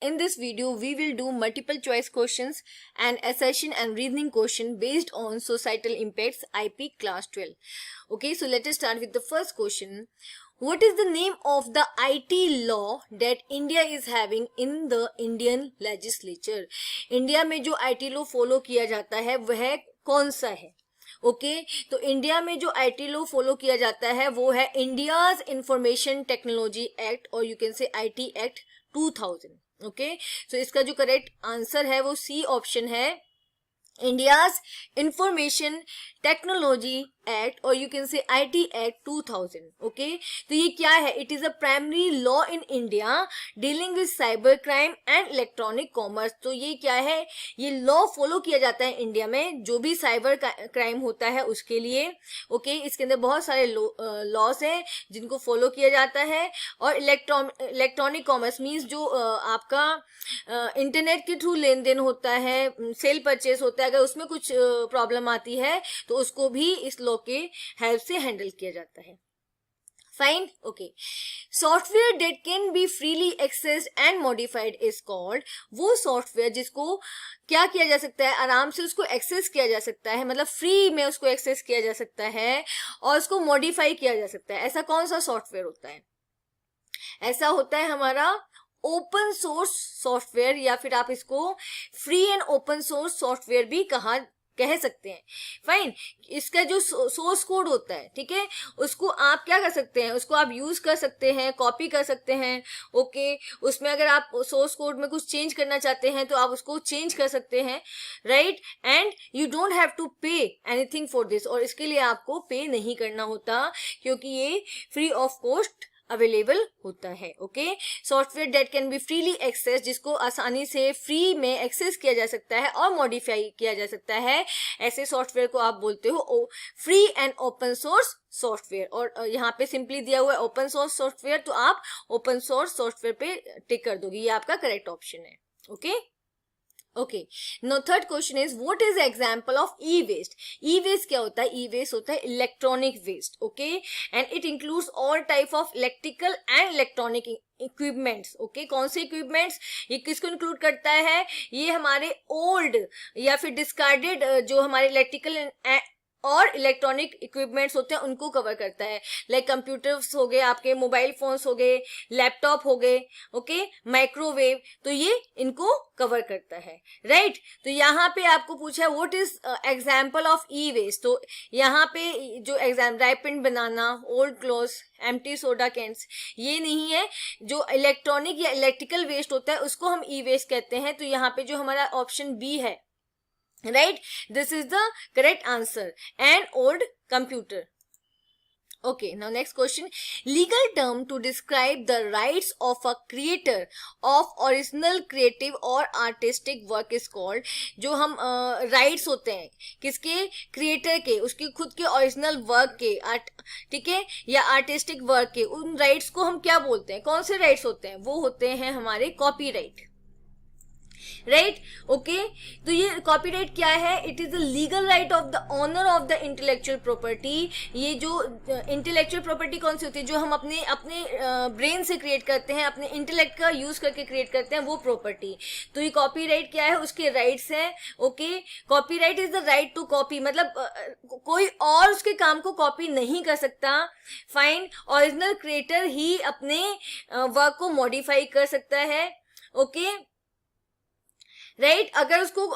In this video, we will do multiple choice questions and assertion and reasoning question based on societal impacts IP class 12. Okay, so let us start with the first question. What is the name of the IT law that India is having in the Indian legislature? India में जो IT law follow किया जाता है वह कौन सा है? Okay तो इंडिया में जो आईटी लॉ फॉलो किया जाता है वो है इंडियाज इंफॉर्मेशन टेक्नोलॉजी एक्ट और यू कैन से आईटी एक्ट 2000. ओके सो इसका जो करेक्ट आंसर है वो सी ऑप्शन है, इंडियाज इंफॉर्मेशन टेक्नोलॉजी एक्ट और यू कैन से आईटी एक्ट 2000. ओके तो ये क्या है? It is a primary law in India dealing with cyber crime and electronic commerce. तो ये क्या है? ये लॉ फॉलो किया जाता है इंडिया में जो भी साइबर क्राइम होता है उसके लिए. ओके इसके अंदर बहुत सारे लॉस हैं जिनको फॉलो किया जाता है. और इलेक्ट्रॉनिक कॉमर्स मीन्स जो आपका इंटरनेट के थ्रू लेन देन होता है, सेल परचेस होता है, अगर उसमें कुछ प्रॉब्लम आती है तो उसको भी इस लॉ के हेल्प से हैंडल किया जाता है. Fine. Okay software that can be freely accessed and modified is called. वो सॉफ्टवेयर जिसको क्या किया जा सकता है, आराम से उसको एक्सेस किया जा सकता है, मतलब फ्री में उसको एक्सेस किया जा सकता है और उसको मॉडिफाई किया जा सकता है. ऐसा कौन सा सॉफ्टवेयर होता है? ऐसा होता है हमारा ओपन सोर्स सॉफ्टवेयर, या फिर आप इसको free and open source software भी कह सकते हैं. फाइन. इसका जो सोर्स कोड होता है, ठीक है, उसको आप क्या कर सकते हैं, उसको आप यूज कर सकते हैं, कॉपी कर सकते हैं. ओके उसमें अगर आप सोर्स कोड में कुछ चेंज करना चाहते हैं तो आप उसको चेंज कर सकते हैं, right. And you don't have to pay anything for this, और इसके लिए आपको पे नहीं करना होता क्योंकि ये फ्री ऑफ कॉस्ट अवेलेबल होता है. Okay software that can be freely access, जिसको आसानी से फ्री में एक्सेस किया जा सकता है और मॉडिफाई किया जा सकता है, ऐसे सॉफ्टवेयर को आप बोलते हो free and open source software. और यहाँ पे सिंपली दिया हुआ है ओपन सोर्स सॉफ्टवेयर, तो आप ओपन सोर्स सॉफ्टवेयर पे टिक कर दोगे, ये आपका करेक्ट ऑप्शन है. Okay okay now third question is what is example of E waste. E waste क्या होता है? ई वेस्ट होता है electronic waste. Okay and it includes all type of electrical and electronic equipments. Okay कौन से equipments? ये किसको include करता है? ये हमारे ओल्ड या फिर डिस्कार्डेड जो हमारे इलेक्ट्रिकल और इलेक्ट्रॉनिक इक्विपमेंट्स होते हैं उनको कवर करता है. लाइक कंप्यूटर्स हो गए, आपके मोबाइल फोन्स हो गए, लैपटॉप हो गए, ओके माइक्रोवेव, तो ये इनको कवर करता है, राइट. तो यहाँ पे आपको पूछा है what is example of E waste. तो यहाँ पे जो exam ripened banana, old clothes, empty soda cans, ये नहीं है. जो इलेक्ट्रॉनिक या इलेक्ट्रिकल वेस्ट होता है उसको हम ई वेस्ट कहते हैं. तो यहाँ पे जो हमारा ऑप्शन बी है, right, this is the correct answer. And old computer. Okay now next question. Legal term to describe the rights of a creator of original creative or artistic work is called. जो हम rights होते हैं किसके? Creator के, उसके खुद के original work के, ठीक है, या आर्टिस्टिक वर्क के, उन राइट्स को हम क्या बोलते हैं? कौन से राइट्स होते हैं? वो होते हैं हमारे कॉपीराइट, राइट. ओके तो ये कॉपीराइट क्या है? It is the legal right of the owner of the intellectual property. ये जो इंटेलेक्चुअल प्रॉपर्टी कौन सी होती है? जो हम अपने ब्रेन से क्रिएट करते हैं, अपने इंटेलेक्ट का यूज करके क्रिएट करते हैं, वो प्रॉपर्टी. तो ये कॉपीराइट क्या है? उसके राइट्स हैं. Okay copyright is the right to copy, मतलब कोई और उसके काम को कॉपी नहीं कर सकता. फाइन. ओरिजिनल क्रिएटर ही अपने वर्क को मॉडिफाई कर सकता है. Okay right. अगर उसको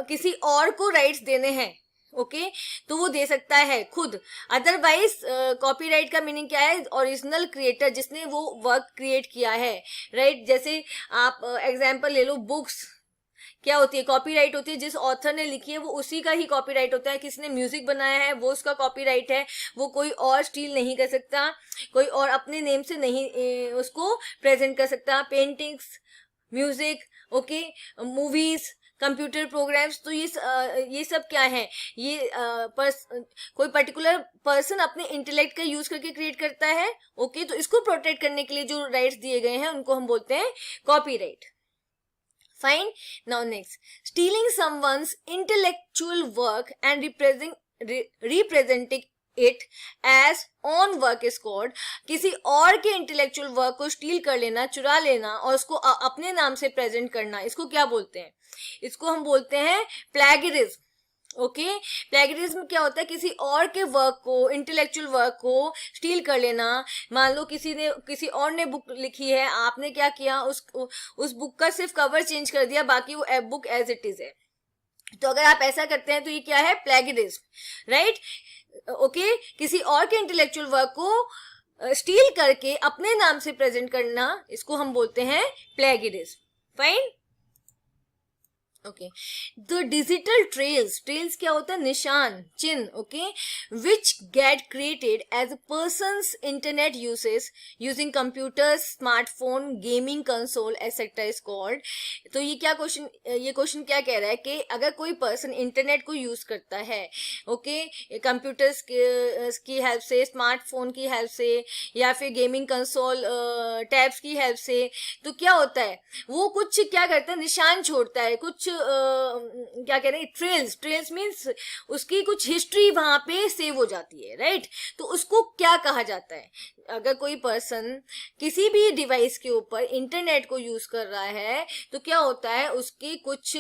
किसी और को राइट्स देने हैं, ओके तो वो दे सकता है खुद. अदरवाइज कॉपीराइट का मीनिंग क्या है? ओरिजिनल क्रिएटर, जिसने वो वर्क क्रिएट किया है, राइट. जैसे आप एग्जांपल ले लो, बुक्स क्या होती है? कॉपीराइट होती है. जिस ऑथर ने लिखी है वो उसी का ही कॉपीराइट होता है. किसी ने म्यूजिक बनाया है वो उसका कॉपीराइट है, वो कोई और स्टील नहीं कर सकता, कोई और अपने नेम से नहीं उसको प्रेजेंट कर सकता. Paintings, music, okay movies, computer programs, तो ये सब क्या है? ये कोई पर्टिकुलर पर्सन अपने इंटेलेक्ट का यूज करके क्रिएट करता है. ओके तो इसको प्रोटेक्ट करने के लिए जो राइट्स दिए गए हैं उनको हम बोलते हैं copyright. Fine. Now next, stealing someone's intellectual work and representing it as on work is called, किसी और के इंटेलेक्चुअल वर्क को स्टील कर लेना, चुरा लेना और उसको अपने नाम से प्रेजेंट करना, इसको क्या बोलते हैं? इसको हम बोलते हैं प्लेगरिज्म। ओके, प्लेगरिज्म क्या होता है? किसी और के वर्क को, इंटेलेक्चुअल वर्क को स्टील कर लेना। मान लो किसी और ने बुक लिखी है, आपने क्या किया, उस बुक का सिर्फ कवर चेंज कर दिया, बाकी वो बुक एज इट इज है। तो अगर आप ऐसा करते हैं तो ये क्या है? Plagiarism, right? ओके, किसी और के इंटेलेक्चुअल वर्क को स्टील करके अपने नाम से प्रेजेंट करना, इसको हम बोलते हैं plagiarism. Fine, okay. The digital trails क्या होता है? निशान, चिन्ह, okay, which get created as a person's internet uses using computer, smartphone, gaming console etcetera is called. तो ये क्वेश्चन क्या कह रहा है कि अगर कोई पर्सन इंटरनेट को यूज करता है, ओके, कंप्यूटर्स की हेल्प से, स्मार्टफोन की हेल्प से, या फिर गेमिंग कंसोल टैब्स की हेल्प से, तो क्या होता है? वो कुछ क्या करता है? निशान छोड़ता है, कुछ क्या कह रहे हैं? ट्रेल्स मीन्स उसकी कुछ हिस्ट्री वहां पे सेव हो जाती है, राइट? तो उसको क्या कहा जाता है? अगर कोई पर्सन किसी भी डिवाइस के ऊपर इंटरनेट को यूज कर रहा है तो क्या होता है? उसकी कुछ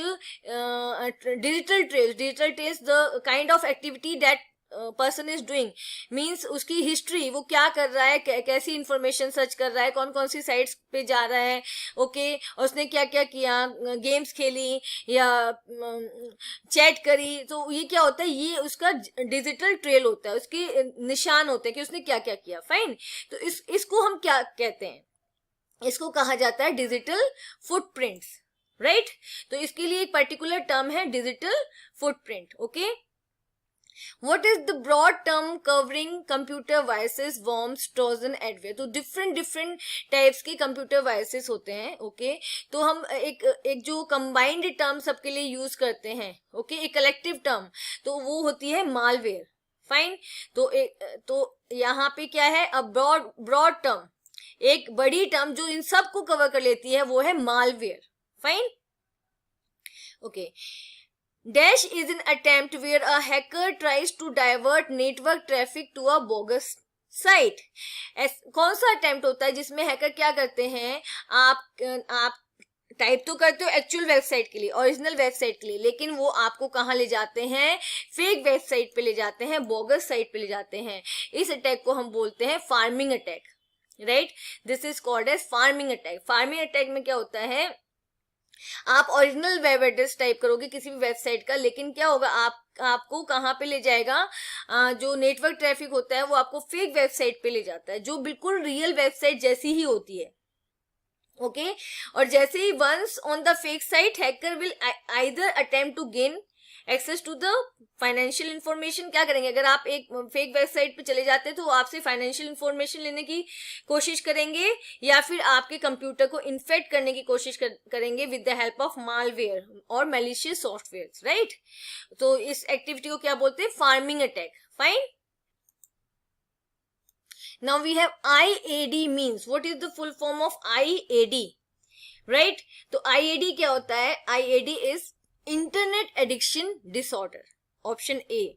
digital trails the kind of activity that person is doing, means उसकी हिस्ट्री, वो क्या कर रहा है, कैसी इंफॉर्मेशन सर्च कर रहा है, कौन कौन सी साइट्स पे जा रहा है, ओके, और उसने क्या क्या किया, गेम्स खेली या चैट करी, तो ये क्या होता है? ये उसका डिजिटल ट्रेल होता है, उसके निशान होते हैं कि उसने क्या क्या किया। फाइन, तो इसको हम क्या कहते हैं? इसको कहा जाता है डिजिटल फुटप्रिंट्स, राइट? तो इसके लिए एक पर्टिकुलर टर्म है digital footprint. Okay, What is the broad term covering computer viruses, worms, trojan, adware? तो different types के computer viruses होते हैं, ओके, तो हम एक जो combined term सबके लिए यूज करते हैं, ओके, एक collective term, तो वो होती है malware। फाइन, तो यहाँ पे क्या है? अ ब्रॉड टर्म, एक बड़ी टर्म जो इन सबको कवर कर लेती है, वो है malware. Fine, okay. Dash is an attempt where a hacker tries to divert network traffic to a bogus site। कौन सा अटेम्प्ट होता है जिसमें हैकर क्या करते हैं? आप टाइप तो करते हो एक्चुअल वेबसाइट के लिए, ओरिजिनल वेबसाइट के लिए, लेकिन वो आपको कहाँ ले जाते हैं? फेक वेबसाइट पे ले जाते हैं, बोगस साइट पे ले जाते हैं। इस अटैक को हम बोलते हैं pharming attack, right? This is called as pharming attack. Pharming attack में क्या होता है? आप ओरिजिनल वेब एड्रेस टाइप करोगे किसी भी वेबसाइट का, लेकिन क्या होगा? आपको कहाँ पे ले जाएगा? जो नेटवर्क ट्रैफिक होता है वो आपको फेक वेबसाइट पे ले जाता है, जो बिल्कुल रियल वेबसाइट जैसी ही होती है, ओके। और जैसे ही once on the fake site, hacker will either attempt to gain access to the financial information. क्या करेंगे? अगर आप एक फेक वेबसाइट पे चले जाते हैं तो आपसे फाइनेंशियल इंफॉर्मेशन लेने की कोशिश करेंगे, या फिर आपके कंप्यूटर को इन्फेक्ट करने की कोशिश करेंगे with the help of malware और मैलिशियस सॉफ्टवेयर, राइट? तो इस एक्टिविटी को क्या बोलते हैं? Pharming attack. Fine, now we have IAD means, what is the full form of IAD, right? तो IAD क्या होता है? IAD is internet addiction disorder, option A,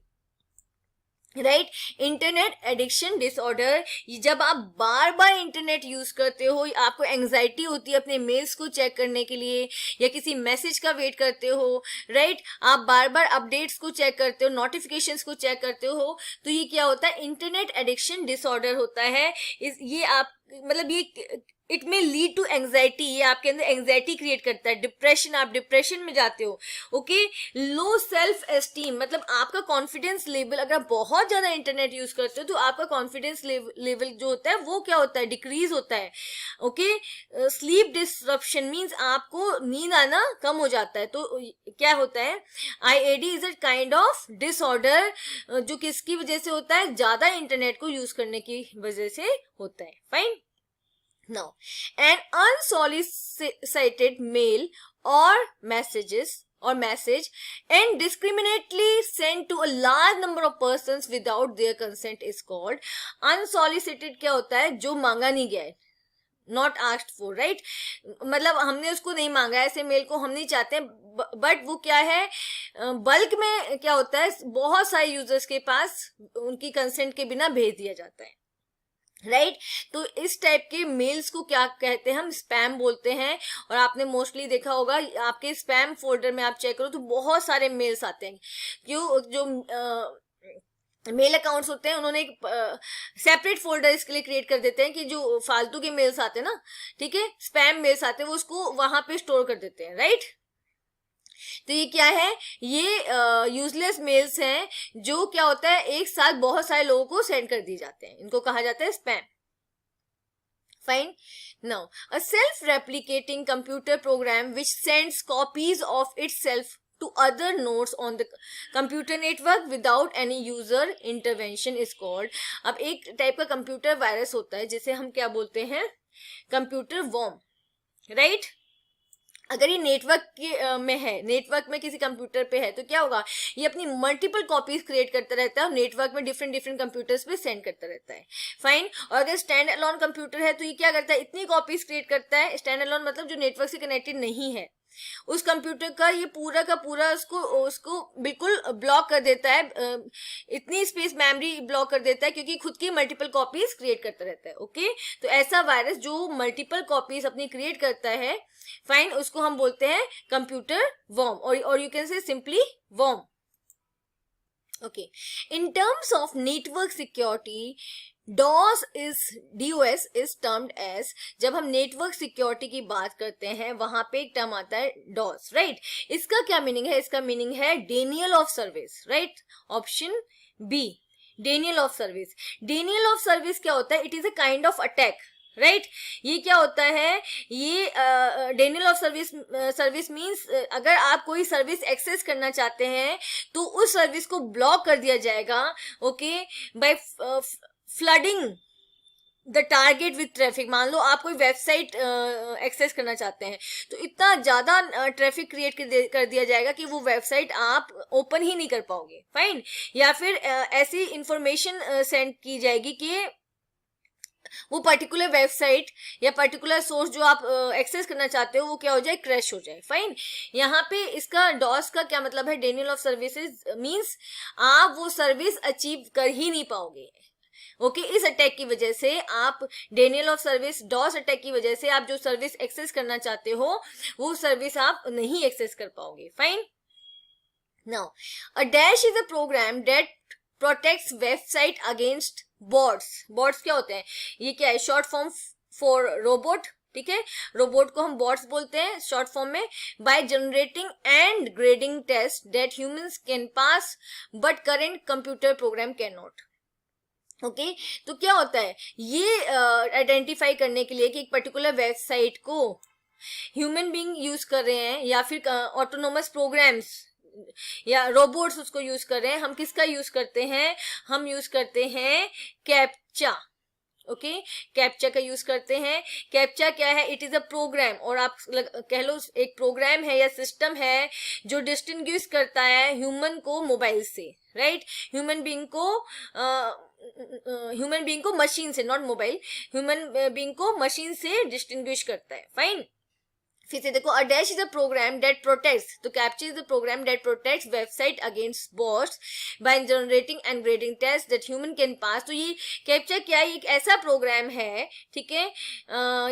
right? Internet addiction disorder, जब आप बार बार इंटरनेट यूज करते हो, आपको एंजाइटी होती है अपने मेल्स को चेक करने के लिए या किसी मैसेज का वेट करते हो, राइट? आप बार बार अपडेट्स को चेक करते हो, नोटिफिकेशंस को चेक करते हो, तो ये क्या होता है? इंटरनेट एडिक्शन डिसऑर्डर होता है। ये आप मतलब ये इट में लीड टू एंजाइटी, ये आपके अंदर एंजाइटी क्रिएट करता है, डिप्रेशन, आप डिप्रेशन में जाते हो, ओके। लो सेल्फ एस्टीम, मतलब आपका कॉन्फिडेंस लेवल, अगर आप बहुत ज्यादा इंटरनेट यूज करते हो तो आपका कॉन्फिडेंस लेवल जो होता है वो क्या होता है? डिक्रीज होता है, ओके। स्लीप डिसरप्शन मीन्स आपको नींद आना कम हो जाता है। तो क्या होता है? IAD is a kind of disorder जो किसकी वजह से होता है? ज्यादा इंटरनेट को यूज करने की वजह से होता है। Fine, now an unsolicited mail or message and discriminately sent to a large number of persons without their consent is called unsolicited। क्या होता है? जो मांगा नहीं गया है, नॉट आस्क्ड फॉर, राइट, मतलब हमने उसको नहीं मांगा, ऐसे मेल को हम नहीं चाहते, बट वो क्या है, बल्क में क्या होता है, बहुत सारे यूजर्स के पास उनकी कंसेंट के बिना भेज दिया जाता है, राइट तो इस टाइप के मेल्स को क्या कहते हैं, हम स्पैम बोलते हैं। और आपने मोस्टली देखा होगा, आपके स्पैम फोल्डर में आप चेक करो तो बहुत सारे मेल्स आते हैं। क्यों, जो मेल अकाउंट्स होते हैं उन्होंने एक सेपरेट फोल्डर इसके लिए क्रिएट कर देते हैं कि जो फालतू के मेल्स आते हैं ना, ठीक है, स्पैम मेल्स आते हैं, वो उसको वहां पे स्टोर कर देते हैं, राइट। तो ये क्या है, ये यूजलेस मेल्स हैं जो क्या होता है, एक साथ बहुत सारे लोगों को सेंड कर दिए जाते हैं, इनको कहा जाता है spam. Fine, now a self replicating computer program which sends copies of itself to other nodes on the computer network without any user intervention is called। अब एक टाइप का कंप्यूटर वायरस होता है जिसे हम क्या बोलते हैं, कंप्यूटर वॉर्म, राइट। अगर ये नेटवर्क के में है, नेटवर्क में किसी कंप्यूटर पे है, तो क्या होगा, ये अपनी मल्टीपल कॉपीज क्रिएट करता रहता है और नेटवर्क में डिफरेंट डिफरेंट कंप्यूटर्स पे सेंड करता रहता है। फाइन, और अगर स्टैंड अलोन कंप्यूटर है तो ये क्या करता है, इतनी कॉपीज क्रिएट करता है, स्टैंड अलोन मतलब जो नेटवर्क से कनेक्टेड नहीं है, उस कंप्यूटर का ये पूरा का पूरा उसको बिल्कुल ब्लॉक कर देता है, इतनी स्पेस मेमोरी ब्लॉक कर देता है क्योंकि खुद की मल्टीपल कॉपीज क्रिएट करता रहता है। ओके, तो ऐसा वायरस जो मल्टीपल कॉपीज अपनी क्रिएट करता है, फाइन, उसको हम बोलते हैं कंप्यूटर वॉर्म, और you can say simply worm. Okay, in terms of network security, DOS is termed as, जब हम नेटवर्क सिक्योरिटी की बात करते हैं वहां पे एक टर्म आता है DOS, राइट। इसका क्या मीनिंग है, इसका मीनिंग है denial of service, right, option B, denial of service. Denial of service क्या होता है, it is a kind of attack, right. ये क्या होता है, ये डेनियल ऑफ सर्विस मींस अगर आप कोई सर्विस एक्सेस करना चाहते हैं तो उस सर्विस को ब्लॉक कर दिया जाएगा, okay, by flooding the target with traffic. मान लो आप कोई वेबसाइट एक्सेस करना चाहते हैं तो इतना ज्यादा ट्रैफिक क्रिएट कर दिया जाएगा कि वो वेबसाइट आप ओपन ही नहीं कर पाओगे, फाइन। या फिर ऐसी इंफॉर्मेशन सेंड की जाएगी कि वो पर्टिकुलर वेबसाइट या पर्टिकुलर सोर्स जो आप एक्सेस करना चाहते हो वो क्या हो जाए, क्रैश हो जाए, फाइन। यहाँ पे इसका डॉस का क्या मतलब है, डेनियल ऑफ सर्विसेज मींस आप वो सर्विस अचीव कर ही नहीं पाओगे। ओके, इस अटैक की वजह से आप, denial of service DoS attack की वजह से आप जो सर्विस एक्सेस करना चाहते हो वो सर्विस आप नहीं एक्सेस कर पाओगे, fine. Now a dash is a program that protects website against bots क्या होते हैं, ये क्या है, शॉर्ट फॉर्म फॉर रोबोट, ठीक है, रोबोट को हम बॉट्स बोलते हैं शॉर्ट फॉर्म में। By generating and grading test that humans can pass but current computer program can not. Okay, तो क्या होता है, ये आइडेंटिफाई करने के लिए कि एक पर्टिकुलर वेबसाइट को ह्यूमन बीइंग यूज कर रहे हैं या फिर ऑटोनोमस प्रोग्राम्स या रोबोट्स उसको यूज कर रहे हैं, हम किसका यूज करते हैं, हम यूज करते हैं कैप्चा। ओके, कैप्चा का यूज करते हैं। कैप्चा क्या है, इट इज अ प्रोग्राम, और आप कह लो एक प्रोग्राम है या सिस्टम है जो डिस्टिंग्विश करता है ह्यूमन को मोबाइल से, राइट। ह्यूमन बीइंग को मशीन से, नॉट मोबाइल, ह्यूमन बीइंग को मशीन से डिस्टिंग्विश करता है, फाइन। फिर से देखो, a dash is a program that protects, तो captcha is a program that protects website against bots by generating and grading test that human can pass. तो ये कैप्चा क्या है, एक ऐसा प्रोग्राम है, ठीक है,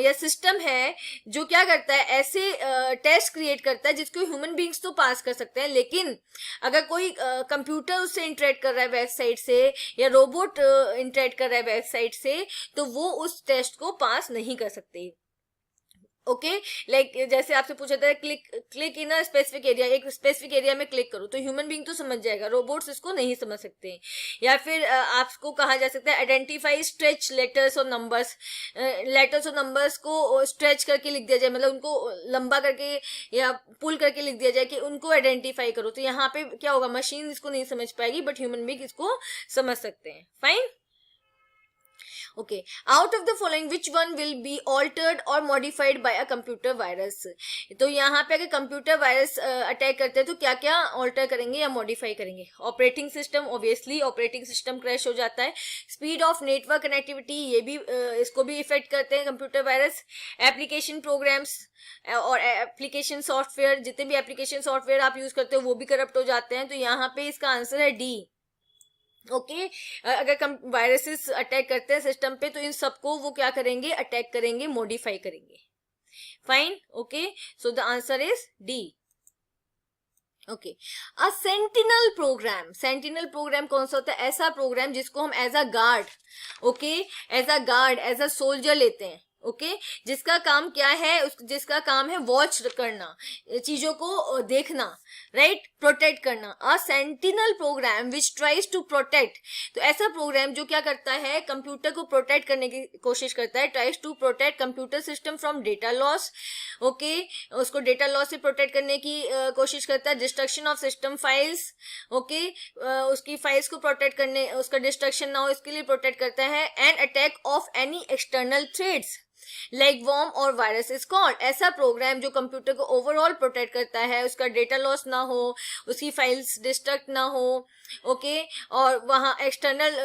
या सिस्टम है जो क्या करता है, ऐसे टेस्ट क्रिएट करता है जिसको ह्यूमन बींग्स तो पास कर सकते हैं, लेकिन अगर कोई कंप्यूटर उससे इंटरेक्ट कर रहा है वेबसाइट से या रोबोट इंटरेक्ट कर रहा है वेबसाइट से, तो वो उस टेस्ट को पास नहीं कर सकते। ओके, लाइक जैसे आपसे पूछा था click in a specific area, एक स्पेसिफिक एरिया में क्लिक करो, तो ह्यूमन बीइंग तो समझ जाएगा, रोबोट्स इसको नहीं समझ सकते। या फिर आपको कहा जा सकता है आइडेंटिफाई स्ट्रेच लेटर्स और नंबर्स को स्ट्रेच करके लिख दिया जाए, मतलब उनको लंबा करके या पुल करके लिख दिया जाए कि उनको आइडेंटिफाई करो। तो यहाँ पे क्या होगा, मशीन इसको नहीं समझ पाएगी बट ह्यूमन बीइंग इसको समझ सकते हैं, fine. Okay. Out of the following, which one will be altered or modified by a computer virus? तो यहाँ पे अगर कंप्यूटर वायरस अटैक करते हैं तो क्या क्या ऑल्टर करेंगे या मॉडिफाई करेंगे? Operating system, obviously operating system crash हो जाता है. स्पीड ऑफ नेटवर्क कनेक्टिविटी, ये भी इसको भी इफेक्ट करते हैं कंप्यूटर वायरस. एप्लीकेशन प्रोग्राम्स और एप्लीकेशन सॉफ्टवेयर, जितने भी एप्लीकेशन सॉफ्टवेयर आप यूज करते हो वो भी करप्ट हो जाते हैं. तो यहाँ पे इसका आंसर है डी. ओके. अगर वायरसेस अटैक करते हैं सिस्टम पे तो इन सबको वो क्या करेंगे? अटैक करेंगे, मॉडिफाई करेंगे. Fine. Okay. So the answer is D. Okay. A sentinel program. Sentinel program कौन सा होता है? ऐसा प्रोग्राम जिसको हम as a guard, okay, as a guard, as a soldier लेते हैं. ओके. जिसका काम क्या है? जिसका काम है वॉच करना, चीजों को देखना, राइट, प्रोटेक्ट करना. A sentinel program which tries to protect. तो ऐसा प्रोग्राम जो क्या करता है? कंप्यूटर को प्रोटेक्ट करने की कोशिश करता है. Tries to protect computer system from data loss. Okay. उसको डेटा लॉस से प्रोटेक्ट करने की कोशिश करता है. Destruction of system files. Okay. उसकी फाइल्स को प्रोटेक्ट करने, उसका डिस्ट्रक्शन ना हो इसके लिए प्रोटेक्ट करता है. And attack of any external threats like worm और वायरस इज कॉल्ड. ऐसा प्रोग्राम जो कंप्यूटर को ओवरऑल प्रोटेक्ट करता है, उसका डेटा लॉस ना हो, उसकी फाइल्स डिस्ट्रक्ट ना हो, ओके, और वहां एक्सटर्नल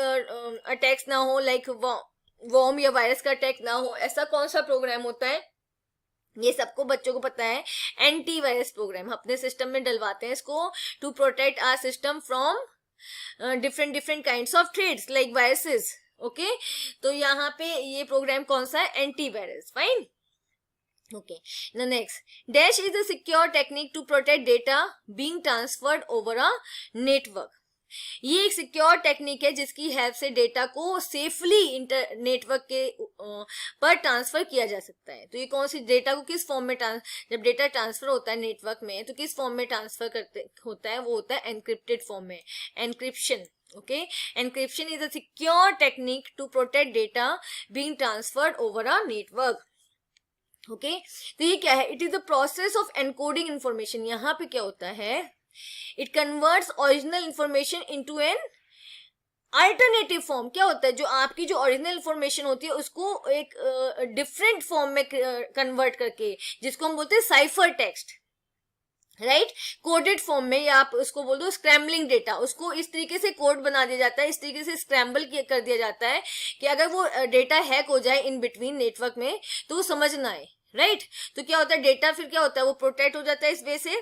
अटैक्स ना हो, लाइक वॉर्म या वायरस का अटैक ना हो, ऐसा कौन सा प्रोग्राम होता है? ये सबको बच्चों को पता है. एंटी वायरस प्रोग्राम अपने सिस्टम में डलवाते हैं इसको to protect our system from different kinds of threats like viruses. Okay. तो यहाँ पे ये प्रोग्राम कौन सा है? Anti virus. Fine. Okay. The next, dash is a secure technique to protect data being transferred over a network. ये एक secure technique है जिसकी हेल्प से डेटा को सेफली नेटवर्क के पर ट्रांसफर किया जा सकता है. तो ये कौन सी, डेटा को किस फॉर्म में जब डेटा ट्रांसफर होता है नेटवर्क में तो किस फॉर्म में ट्रांसफर करते होता है? वो होता है एनक्रिप्टेड फॉर्म में, encryption. Okay, encryption is a secure technique to protect data being transferred over a network. Okay, तो ये क्या है? It is the process of encoding information. यहाँ पे क्या होता है? It converts original information into an alternative form. क्या होता है? जो आपकी जो ओरिजिनल इंफॉर्मेशन होती है उसको एक डिफरेंट फॉर्म में कन्वर्ट करके, जिसको हम बोलते हैं cipher text, right, coded form में, या आप उसको बोल दो स्क्रैम्बलिंग डेटा. उसको इस तरीके से कोड बना दिया जाता है, इस तरीके से स्क्रैम्बल कर दिया जाता है कि अगर वो डेटा हैक हो जाए इन बिटवीन नेटवर्क में तो वो समझ ना आए, राइट. तो क्या होता है? डेटा फिर क्या होता है? वो प्रोटेक्ट हो जाता है इस वे से,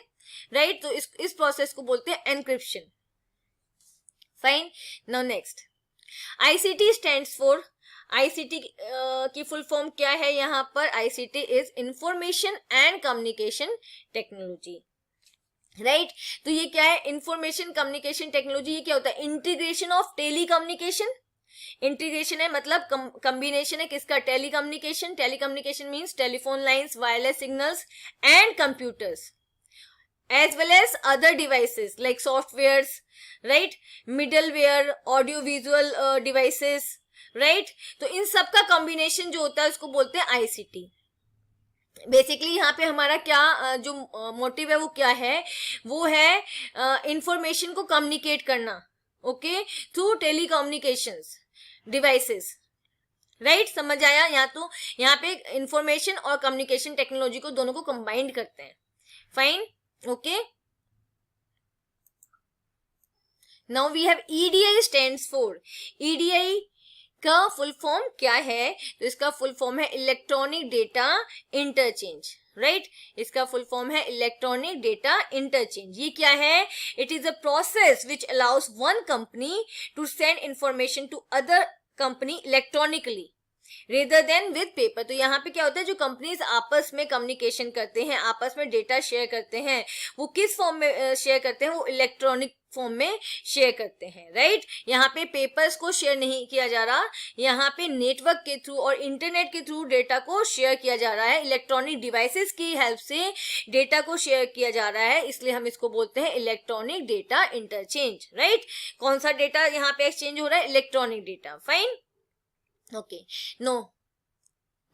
राइट. तो इस प्रोसेस को बोलते हैं encryption. Fine. Now next, ICT stands for. ICT की फुल फॉर्म क्या है? यहाँ पर ICT is information and communication technology, right. तो ये क्या है? Information communication technology. ये क्या होता है? Integration of telecommunication. इंटीग्रेशन है मतलब कॉम्बिनेशन है किसका? Telecommunication. Telecommunication means telephone lines, wireless signals and computers as well as other devices like softwares, right, middleware, audio visual devices, right. तो इन सब का कॉम्बिनेशन जो होता है उसको बोलते हैं आईसीटी. बेसिकली यहाँ पे हमारा क्या जो मोटिव है वो क्या है? वो है इंफॉर्मेशन को कम्युनिकेट करना, okay, through telecommunications devices, right. समझ आया? यहाँ पे इंफॉर्मेशन और कम्युनिकेशन टेक्नोलॉजी को दोनों को कंबाइंड करते हैं. Fine. Okay. Now we have EDI stands for. EDI का फुल फॉर्म क्या है? तो इसका फुल फॉर्म है इलेक्ट्रॉनिक डेटा इंटरचेंज, राइट. इसका फुल फॉर्म है इलेक्ट्रॉनिक डेटा इंटरचेंज. ये क्या है? It is a process which allows one company to send information to other company electronically rather than with paper. तो यहाँ पे क्या होता है? जो कंपनीज आपस में कम्युनिकेशन करते हैं, आपस में डेटा शेयर करते हैं, वो किस फॉर्म में शेयर करते हैं? वो इलेक्ट्रॉनिक फॉर्म में शेयर करते हैं, राइट. यहाँ पे पेपर्स को शेयर नहीं किया जा रहा, यहाँ पे नेटवर्क के थ्रू और इंटरनेट के थ्रू डेटा को शेयर किया जा रहा है. इलेक्ट्रॉनिक डिवाइसेस की हेल्प से डेटा को शेयर किया जा रहा है, इसलिए हम इसको बोलते हैं इलेक्ट्रॉनिक डेटा इंटरचेंज, राइट. कौन सा डेटा यहाँ पे एक्सचेंज हो रहा है? Electronic data. Fine. Okay, no.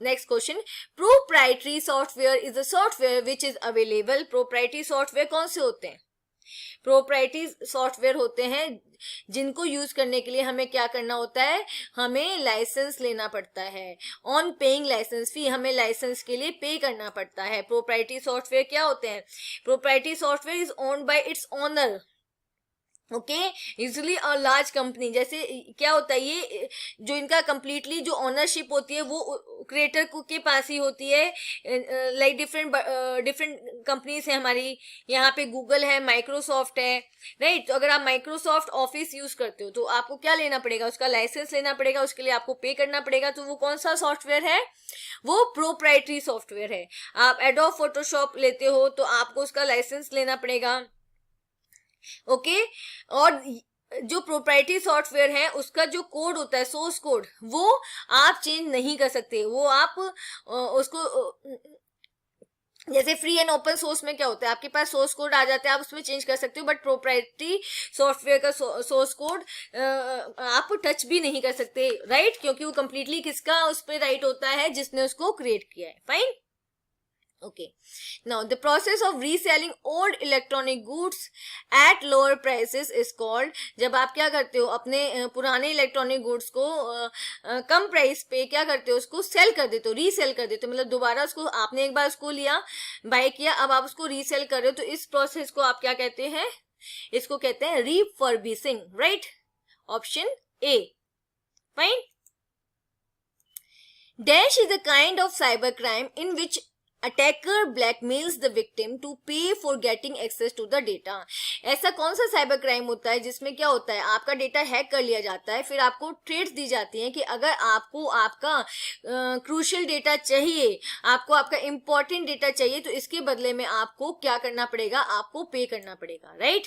Next question. Proprietary software is a software which is available. Proprietary software कौन से होते हैं? प्रोप्राइटरी सॉफ्टवेयर होते हैं जिनको यूज करने के लिए हमें क्या करना होता है, हमें लाइसेंस लेना पड़ता है। ऑन पेइंग लाइसेंस फी, हमें लाइसेंस के लिए पे करना पड़ता है। प्रोप्राइटरी सॉफ्टवेयर क्या होते हैं? Proprietary software is owned by its owner, okay, usually a large company. जैसे क्या होता है, ये जो इनका कंप्लीटली जो ओनरशिप होती है वो क्रिएटर के पास ही होती है। लाइक डिफरेंट कंपनीज है हमारी, यहाँ पे गूगल है, माइक्रोसॉफ्ट है, राइट। तो अगर आप माइक्रोसॉफ्ट ऑफिस यूज करते हो तो आपको क्या लेना पड़ेगा, उसका लाइसेंस लेना पड़ेगा, उसके लिए आपको पे करना पड़ेगा। तो वो कौन सा सॉफ्टवेयर है, वो प्रोप्राइटरी सॉफ्टवेयर है। आप एडोब फोटोशॉप लेते हो तो आपको उसका लाइसेंस लेना पड़ेगा, ओके। और जो प्रोप्राइटरी सॉफ्टवेयर है उसका जो कोड होता है, सोर्स कोड, वो आप चेंज नहीं कर सकते। वो आप उसको जैसे फ्री एंड ओपन सोर्स में क्या होता है, आपके पास सोर्स कोड आ जाता है, आप उसमें चेंज कर सकते हो, बट प्रोप्राइटरी सॉफ्टवेयर का सोर्स कोड आप टच भी नहीं कर सकते, राइट, क्योंकि वो कंप्लीटली किसका उस पर राइट होता है, जिसने उसको क्रिएट किया है। Fine, okay. Now the process of reselling old electronic goods at lower prices is called, जब आप क्या करते हो, अपने पुराने इलेक्ट्रॉनिक गुड्स को कम प्राइस पे क्या करते हो, उसको सेल कर देते हो, रीसेल कर देते हो। मतलब दोबारा उसको, आपने एक बार उसको लिया, बाय किया, अब आप उसको रीसेल कर रहे हो, तो इस प्रोसेस को आप क्या कहते हैं, इसको कहते हैं refurbishing, right. Option A, fine. Dash is a kind of cybercrime in which attacker blackmails the victim to pay for getting access to the data। ऐसा कौन सा साइबर क्राइम होता है जिसमें क्या होता है, आपका डेटा हैक कर लिया जाता है, फिर आपको ट्रेड्स दी जाती हैं कि अगर आपको आपका क्रूशियल डेटा चाहिए, आपको आपका इंपॉर्टेंट डेटा चाहिए, तो इसके बदले में आपको क्या करना पड़ेगा, आपको पे करना पड़ेगा, राइट।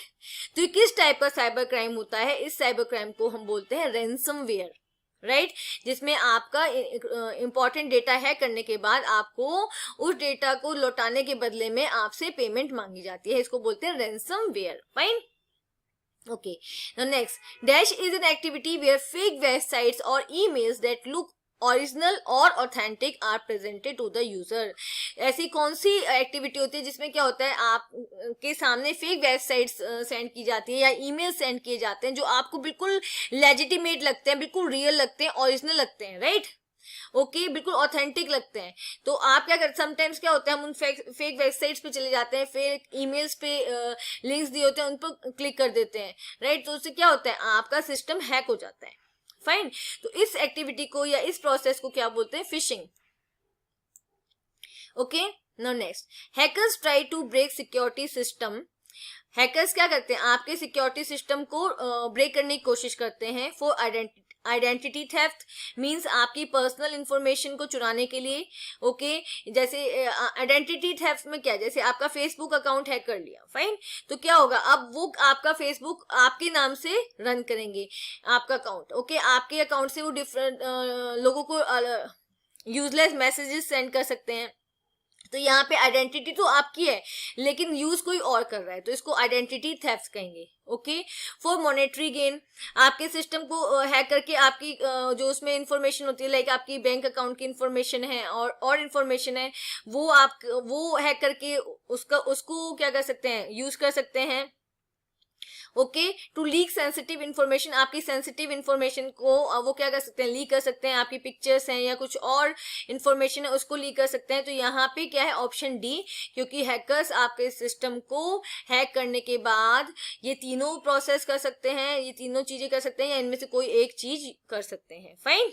तो ये किस टाइप का साइबर क्राइम होता है, इस साइबर क्राइम को हम बोलते हैं रैंसमवेयर, राइट, जिसमें आपका इंपॉर्टेंट डेटा हैक करने के बाद आपको उस डेटा को लौटाने के बदले में आपसे पेमेंट मांगी जाती है, इसको बोलते हैं ransomware. Fine, okay. Now next, dash is an activity where fake websites or emails that look original और authentic are presented to the user. ऐसी कौन सी एक्टिविटी होती है जिसमें क्या होता है, आप के सामने फेक वेबसाइट्स सेंड की जाती है या ईमेल सेंड किए जाते हैं जो आपको बिल्कुल लेजिटिमेट लगते हैं, बिल्कुल रियल लगते हैं, ओरिजिनल लगते हैं, राइट, ओके, बिल्कुल ऑथेंटिक लगते हैं। तो आप क्या करते, समटाइम्स क्या होता है, हम उन फेक वेबसाइट्स पे चले जाते हैं, फेक ईमेल्स पे लिंक्स दिए होते हैं, उन पर क्लिक कर देते हैं, राइट। तो उससे क्या होता है, आपका सिस्टम हैक हो जाता है। फाइन, तो इस एक्टिविटी को या इस प्रोसेस को क्या बोलते हैं, phishing, okay. Now next, hackers try to break security system. Hackers क्या करते हैं, आपके सिक्योरिटी सिस्टम को ब्रेक करने की कोशिश करते हैं फॉर आइडेंटिटी थेफ्ट, मीन्स आपकी पर्सनल इंफॉर्मेशन को चुराने के लिए, ओके। जैसे आइडेंटिटी थेफ्ट में क्या, जैसे आपका फेसबुक अकाउंट हैक कर लिया, फाइन, तो क्या होगा, अब वो आपका फेसबुक आपके नाम से रन करेंगे, आपका अकाउंट, ओके। आपके अकाउंट से वो डिफरेंट लोगों को यूजलेस मैसेजेस सेंड कर सकते हैं। तो यहाँ पे आइडेंटिटी तो आपकी है लेकिन यूज कोई और कर रहा है, तो इसको आइडेंटिटी थेफ्ट कहेंगे, ओके। फॉर मॉनेटरी गेन, आपके सिस्टम को हैक करके आपकी जो उसमें इंफॉर्मेशन होती है, लाइक आपकी बैंक अकाउंट की इंफॉर्मेशन है और इंफॉर्मेशन है, वो हैक करके उसको क्या कर सकते हैं, यूज कर सकते हैं, okay. To leak sensitive information, आपकी सेंसिटिव इंफॉर्मेशन को वो क्या कर सकते हैं, लीक कर सकते हैं, आपकी पिक्चर्स हैं या कुछ और इंफॉर्मेशन है उसको लीक कर सकते हैं। तो यहाँ पे क्या है, ऑप्शन डी, क्योंकि हैकर्स आपके सिस्टम को हैक करने के बाद ये तीनों प्रोसेस कर सकते हैं, ये तीनों चीजें कर सकते हैं या इनमें से कोई एक चीज कर सकते हैं। Fine,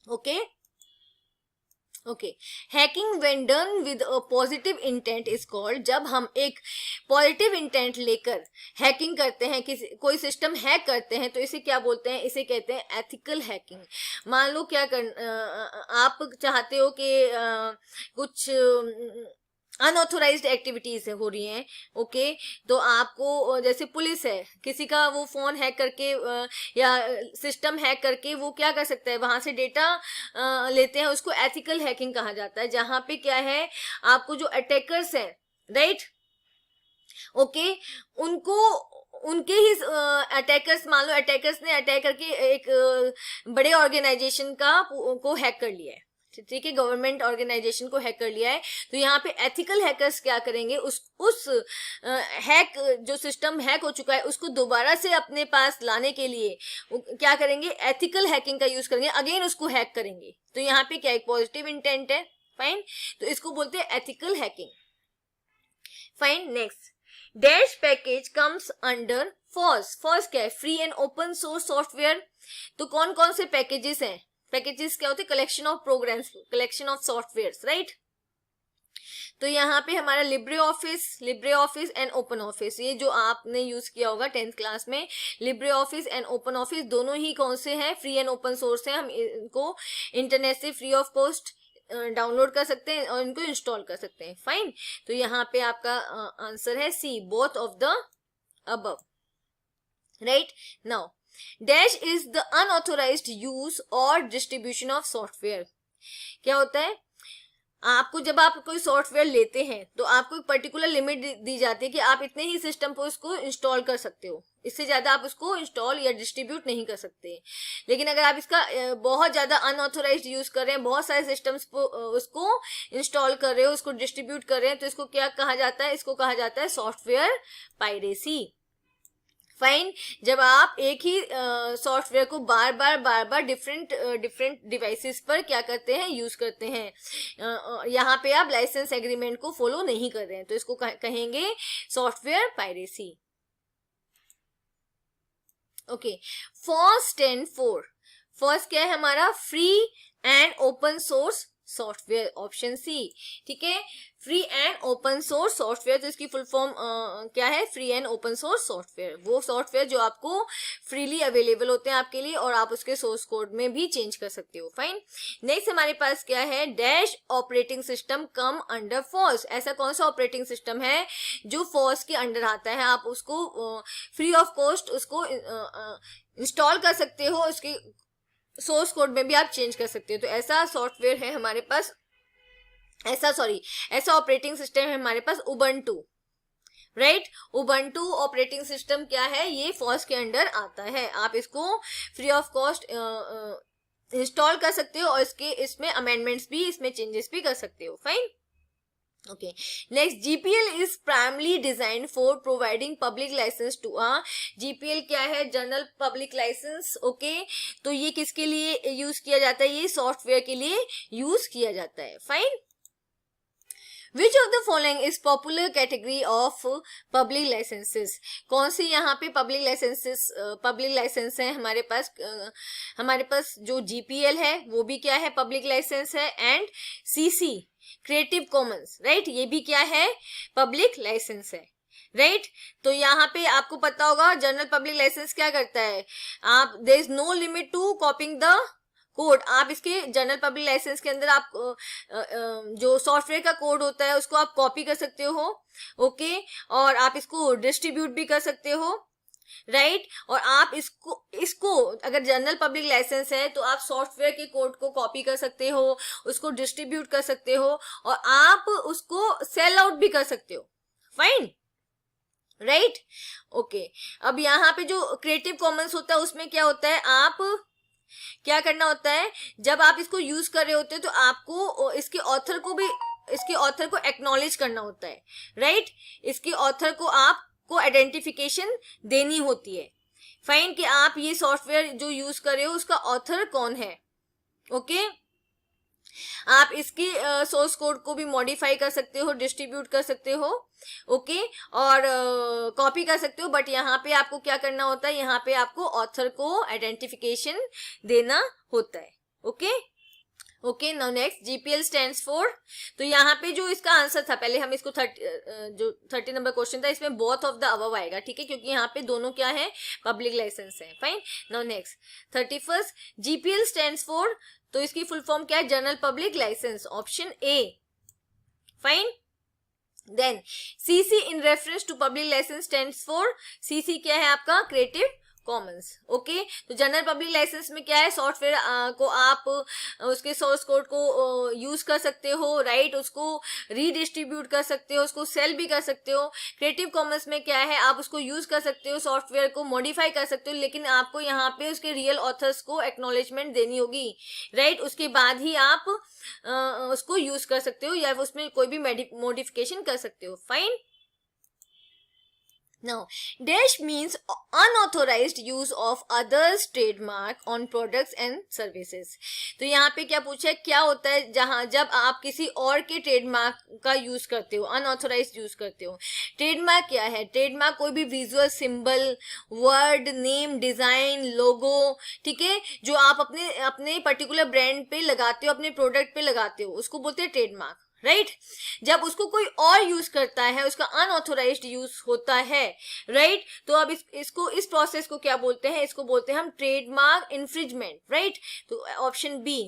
okay, okay. Hacking when done with a positive intent is called, जब हम एक पॉजिटिव इंटेंट लेकर हैकिंग करते हैं, किसी कोई सिस्टम हैक करते हैं, तो इसे क्या बोलते हैं, इसे कहते हैं एथिकल हैकिंग। मान लो क्या आप चाहते हो कि कुछ अनऑथोराइज्ड एक्टिविटीज हो रही हैं, ओके। तो आपको, जैसे पुलिस है, किसी का वो फोन हैक करके या सिस्टम हैक करके वो क्या कर सकता है, वहां से डेटा लेते हैं, उसको एथिकल हैकिंग कहा जाता है। जहां पे क्या है, आपको जो अटैकर्स हैं, राइट, ओके, उनको उनके ही अटैकर्स, मान लो अटैकर्स ने अटैक करके एक बड़े ऑर्गेनाइजेशन को हैक कर लिया है, ठीक है, गवर्नमेंट ऑर्गेनाइजेशन को हैक कर लिया है, तो यहाँ पे एथिकल हैकर्स क्या करेंगे, उस हैक जो सिस्टम हैक हो चुका है उसको दोबारा से अपने पास लाने के लिए क्या करेंगे, एथिकल हैकिंग का यूज करेंगे, अगेन उसको हैक करेंगे। तो यहाँ पे क्या एक पॉजिटिव इंटेंट है, फाइन, तो इसको बोलते हैं ethical hacking. Fine, next, dash package comes under FOSS। FOSS क्या है, free and open source software. तो कौन कौन से पैकेजेस हैं, पैकेजेस क्या होते हैं, collection of programs, collection of softwares, right. तो यहाँ पे हमारा Libre Office and Open Office, ये जो आपने यूज किया होगा 10th क्लास में, Libre Office and Open Office दोनों ही कौन से हैं, फ्री एंड ओपन सोर्स हैं। हम इनको इंटरनेट से फ्री ऑफ कॉस्ट डाउनलोड कर सकते हैं और इनको इंस्टॉल कर सकते हैं। फाइन, तो यहाँ पे आपका आंसर है C, both of the above, right. Now, dash is the unauthorised use और डिस्ट्रीब्यूशन ऑफ सॉफ्टवेयर। क्या होता है, आपको जब आप कोई सॉफ्टवेयर लेते हैं तो आपको एक पर्टिकुलर लिमिट दी जाती है कि आप इतने ही सिस्टम पर उसको इंस्टॉल कर सकते हो, इससे ज्यादा आप उसको इंस्टॉल या डिस्ट्रीब्यूट नहीं कर सकते। लेकिन अगर आप इसका बहुत ज्यादा अनऑथोराइज्ड यूज कर रहे हैं, बहुत सारे सिस्टम्स को उसको इंस्टॉल कर रहे हो, उसको डिस्ट्रीब्यूट कर रहे हैं, तो इसको क्या कहा जाता है, इसको कहा जाता है सॉफ्टवेयर पायरेसी। फाइन, जब आप एक ही सॉफ्टवेयर को बार बार डिफरेंट डिवाइसेस पर क्या करते हैं, यूज करते हैं, यहाँ पे आप लाइसेंस एग्रीमेंट को फॉलो नहीं कर रहे हैं, तो इसको कहेंगे software piracy. Okay, FOSS stand for, FOSS क्या है हमारा, free and open source software, option C, ठीक है, free and open source software. तो इसकी फुल फॉर्म क्या है, free and open source software, वो सॉफ्टवेयर जो आपको फ्रीली अवेलेबल होते हैं आपके लिए और आप उसके सोर्स कोड में भी चेंज कर सकते हो। फाइन, नेक्स्ट हमारे पास क्या है, dash operating system come under FOSS। ऐसा कौन सा ऑपरेटिंग सिस्टम है जो FOSS के अंडर आता है, आप उसको फ्री ऑफ कॉस्ट उसको इंस्टॉल कर सकते हो, उसके सोर्स कोड में भी आप चेंज कर सकते हो। तो ऐसा सॉफ्टवेयर है हमारे पास, ऐसा ऑपरेटिंग सिस्टम है हमारे पास Ubuntu, right. Ubuntu operating system क्या है, ये FOSS के अंडर आता है, आप इसको फ्री ऑफ कॉस्ट इंस्टॉल कर सकते हो और इसमें अमेंडमेंट्स भी, इसमें चेंजेस भी कर सकते हो। Fine, okay, next, GPL is primarily designed for providing public license to GPL क्या है, जनरल पब्लिक लाइसेंस। ओके, तो ये किसके लिए यूज किया जाता है, ये सॉफ्टवेयर के लिए यूज किया जाता है। Fine, Which of the following is popular category of public licenses? कौन सी यहाँ पे पब्लिक लाइसेंस है हमारे पास जो GPL है वो भी क्या है, पब्लिक लाइसेंस है, and CC creative Commons, right, ये भी क्या है, पब्लिक लाइसेंस है, राइट। तो यहाँ पे आपको पता होगा जनरल पब्लिक लाइसेंस क्या करता है, आप there is no limit to copying the code, आप इसके जनरल पब्लिक लाइसेंस के अंदर आप जो सॉफ्टवेयर का कोड होता है उसको आप कॉपी कर सकते हो, ओके, और आप इसको डिस्ट्रीब्यूट भी कर सकते हो, राइट। और आप इसको अगर जनरल पब्लिक लाइसेंस है तो आप सॉफ्टवेयर के कोड को कॉपी कर सकते हो, उसको डिस्ट्रीब्यूट कर सकते हो और आप उसको सेल आउट भी कर सकते हो। Fine, right, okay. अब यहाँ पे जो क्रिएटिव कॉमन्स होता है उसमें क्या होता है, आप क्या करना होता है, जब आप इसको यूज कर रहे होते हो तो आपको इसके ऑथर को एक्नॉलेज करना होता है, राइट। इसके ऑथर को आपको आइडेंटिफिकेशन देनी होती है। फाइन, कि आप ये सॉफ्टवेयर जो यूज कर रहे हो उसका ऑथर कौन है, ओके। आप इसके सोर्स कोड को भी मॉडिफाई कर सकते हो, डिस्ट्रीब्यूट कर सकते हो, ओके, और कॉपी कर सकते हो, बट यहाँ पे आपको क्या करना होता है, यहाँ पे आपको ऑथर को आइडेंटिफिकेशन देना होता है, okay. Okay, now next, GPL stands for, तो यहाँ पे जो इसका आंसर था, पहले हम इसको 30 नंबर क्वेश्चन था, इसमें बोथ ऑफ द अबव आएगा, ठीक है, क्योंकि यहाँ पे दोनों क्या है, पब्लिक लाइसेंस है। Fine, now next 31st, GPL stands for, तो इसकी फुल फॉर्म क्या है, general public license, option A. Fine, then CC in reference to public license stands for, CC क्या है आपका, क्रिएटिव कॉमन्स। ओके, तो जनरल पब्लिक लाइसेंस में क्या है, सॉफ्टवेयर को आप उसके सोर्स कोड को यूज कर सकते हो, राइट, उसको रीडिस्ट्रीब्यूट कर सकते हो, उसको सेल भी कर सकते हो। क्रिएटिव कॉमन्स में क्या है, आप उसको यूज कर सकते हो, सॉफ्टवेयर को मॉडिफाई कर सकते हो, लेकिन आपको यहाँ पे उसके रियल ऑथर्स को एक्नॉलेजमेंट देनी होगी, राइट, उसके बाद ही आप उसको यूज कर सकते हो या उसमें कोई भी मॉडिफिकेशन कर सकते हो। Fine. Now, dash means unauthorized use of others' trademark on products and services. तो यहाँ पे क्या पूछा है, क्या होता है जहाँ जब आप किसी और के ट्रेडमार्क का यूज करते हो, अनऑथोराइज्ड यूज करते हो। ट्रेडमार्क क्या है, ट्रेडमार्क कोई भी visual symbol, word, name, design, logo, ठीक है, जो आप अपने अपने पर्टिकुलर ब्रांड पे लगाते हो, अपने प्रोडक्ट पे लगाते हो, उसको बोलते हैं ट्रेडमार्क, राइट। जब उसको कोई और यूज करता है, उसका अनऑथोराइज्ड यूज होता है, राइट, तो अब इसको इस प्रोसेस को क्या बोलते हैं, इसको बोलते हैं हम ट्रेडमार्क इन्फ्रिंजमेंट, राइट। तो option B,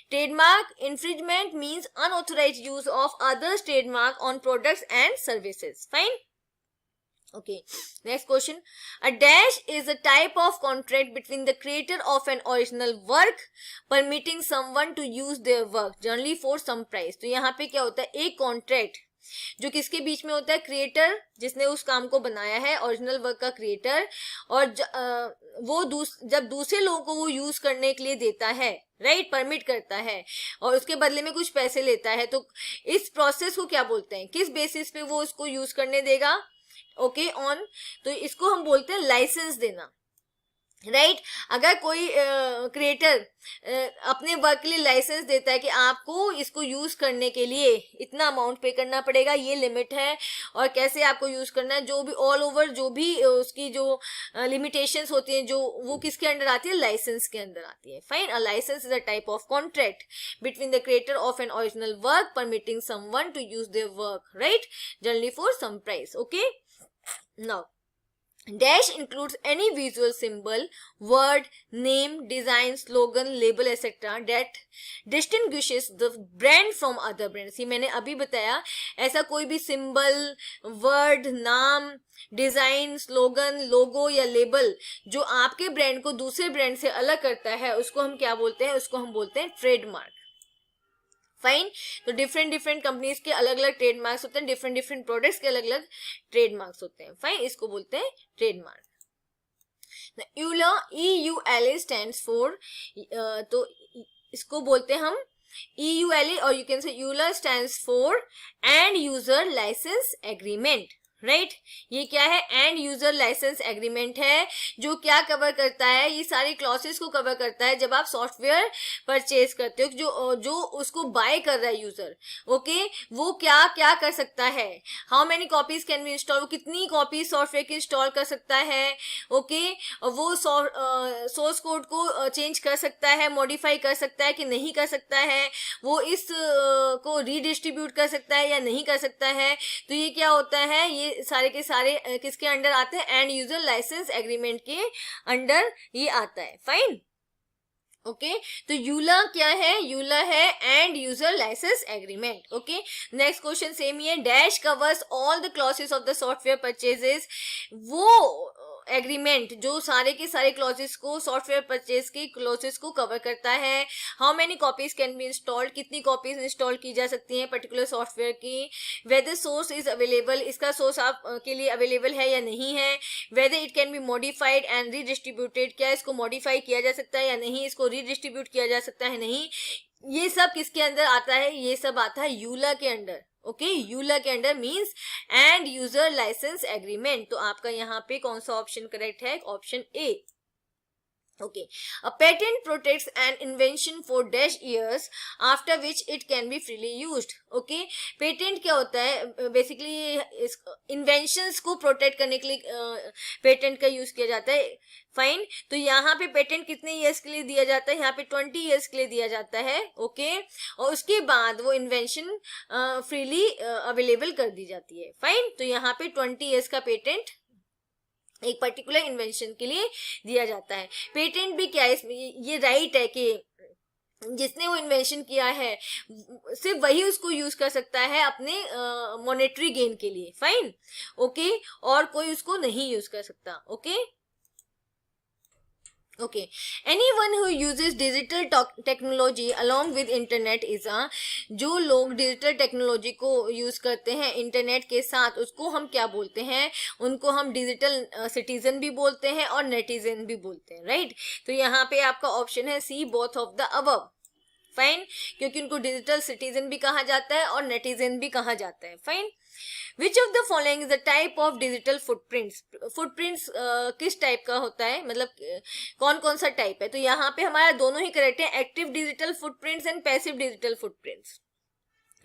trademark infringement means unauthorized use of others trademark on products and services. Fine. Okay, next question. A dash is a type of contract between the creator of an original work permitting someone to use their work generally for some price. तो यहाँ पे क्या होता है, एक contract जो किसके बीच में होता है, क्रिएटर जिसने उस काम को बनाया है, ओरिजिनल वर्क का क्रिएटर, और वो जब दूसरे लोगों को वो यूज करने के लिए देता है, राइट, परमिट करता है और उसके बदले में कुछ पैसे लेता है, तो इस प्रोसेस को क्या बोलते हैं, किस बेसिस पे वो उसको यूज करने देगा, ओके, ऑन, तो इसको हम बोलते हैं लाइसेंस देना, राइट। अगर कोई क्रिएटर अपने वर्क के लिए लाइसेंस देता है कि आपको इसको यूज करने के लिए इतना अमाउंट पे करना पड़ेगा, ये लिमिट है, और कैसे आपको यूज करना है, जो भी ऑल ओवर जो भी उसकी जो लिमिटेशंस होती हैं, जो वो किसके अंडर आती है, लाइसेंस के अंदर आती है। Fine. A license is a type of contract between the creator of an original work permitting someone to use their work, right, generally for some price. Okay, now dash includes any visual symbol, word, name, design, slogan, label, etc. that distinguishes the brand from other brands. ये मैंने अभी बताया, ऐसा कोई भी symbol, word, नाम, design, slogan, लोगो या label जो आपके ब्रांड को दूसरे ब्रांड से अलग करता है, उसको हम क्या बोलते हैं, उसको हम बोलते हैं ट्रेडमार्क। फाइन। तो डिफरेंट कंपनीज के अलग अलग ट्रेडमार्क्स होते हैं, डिफरेंट प्रोडक्ट्स के अलग अलग ट्रेडमार्क्स होते हैं। फाइन, इसको बोलते हैं trademark. Yula, EULA stands for, तो इसको बोलते हैं हम EULA, और you can say EULA stands for end user licence agreement, right. ये क्या है, एंड यूजर लाइसेंस एग्रीमेंट है, जो क्या कवर करता है, ये सारी क्लॉसेस को कवर करता है जब आप सॉफ्टवेयर परचेज करते हो, जो उसको बाय कर रहा है यूजर, ओके, वो क्या क्या कर सकता है, how many copies can B install, वो कितनी कॉपीज सॉफ्टवेयर की इंस्टॉल कर सकता है, ओके, वो सोर्स कोड को चेंज कर सकता है, मॉडिफाई कर सकता है कि नहीं कर सकता है, वो इस को रीडिस्ट्रीब्यूट कर सकता है या नहीं कर सकता है। तो ये क्या होता है, ये सारे के सारे किसके अंडर आते हैं, एंड यूजर लाइसेंस एग्रीमेंट के अंडर ये आता है। फाइन। ओके, तो यूला क्या है, यूला है end user licence agreement. Okay, next question same ही है, dash covers all the clauses of the software purchases, वो एग्रीमेंट जो सारे के सारे क्लॉसेस को, सॉफ्टवेयर परचेज के क्लॉसेस को कवर करता है। How many copies can be installed, कितनी कॉपीज इंस्टॉल की जा सकती हैं पर्टिकुलर सॉफ्टवेयर की, वेदर सोर्स इज अवेलेबल, इसका सोर्स आप के लिए अवेलेबल है या नहीं है, whether it can be modified and redistributed, क्या इसको मॉडिफाई किया जा सकता है या नहीं, इसको रीडिस्ट्रीब्यूट किया जा सकता है नहीं, ये सब किसके अंदर आता है, ये सब आता है यूला के अंडर। ओके, यूला के under means end user licence agreement. तो आपका यहाँ पे कौन सा ऑप्शन करेक्ट है, option A. Okay, a patent protects an invention for dash years after which it can be freely used. Okay, patent क्या होता है, बेसिकली इस इन्वेंशंस को प्रोटेक्ट करने के लिए पेटेंट का यूज किया जाता है। फाइन, तो यहाँ पे पेटेंट कितने ईयर्स के लिए दिया जाता है, यहाँ पे 20 ईयर्स के लिए दिया जाता है। ओके, और उसके बाद वो इन्वेंशन फ्रीली अवेलेबल कर दी जाती है। फाइन, तो यहाँ पे 20 ईयर्स का पेटेंट एक पर्टिकुलर इन्वेंशन के लिए दिया जाता है। पेटेंट भी क्या है, इसमें ये राइट है कि जिसने वो इन्वेंशन किया है सिर्फ वही उसको यूज कर सकता है अपने मॉनेटरी गेन के लिए। फाइन, ओके, और कोई उसको नहीं यूज कर सकता। Okay, Okay, anyone who uses digital technology along with internet is a, जो लोग डिजिटल टेक्नोलॉजी को यूज करते हैं इंटरनेट के साथ, उसको हम क्या बोलते हैं, उनको हम डिजिटल सिटीजन भी बोलते हैं और नेटिजन भी बोलते हैं, राइट। तो यहाँ पे आपका ऑप्शन है C, both of the above. Fine, क्योंकि उनको डिजिटल सिटीजन भी कहा जाता है और नेटिजन भी कहा जाता है। Fine. Which of the following is the type of digital footprints, footprints किस टाइप का होता है, मतलब कौन कौन सा टाइप है। तो यहाँ पे हमारा दोनों ही करेक्ट है, active digital footprints and passive digital footprints,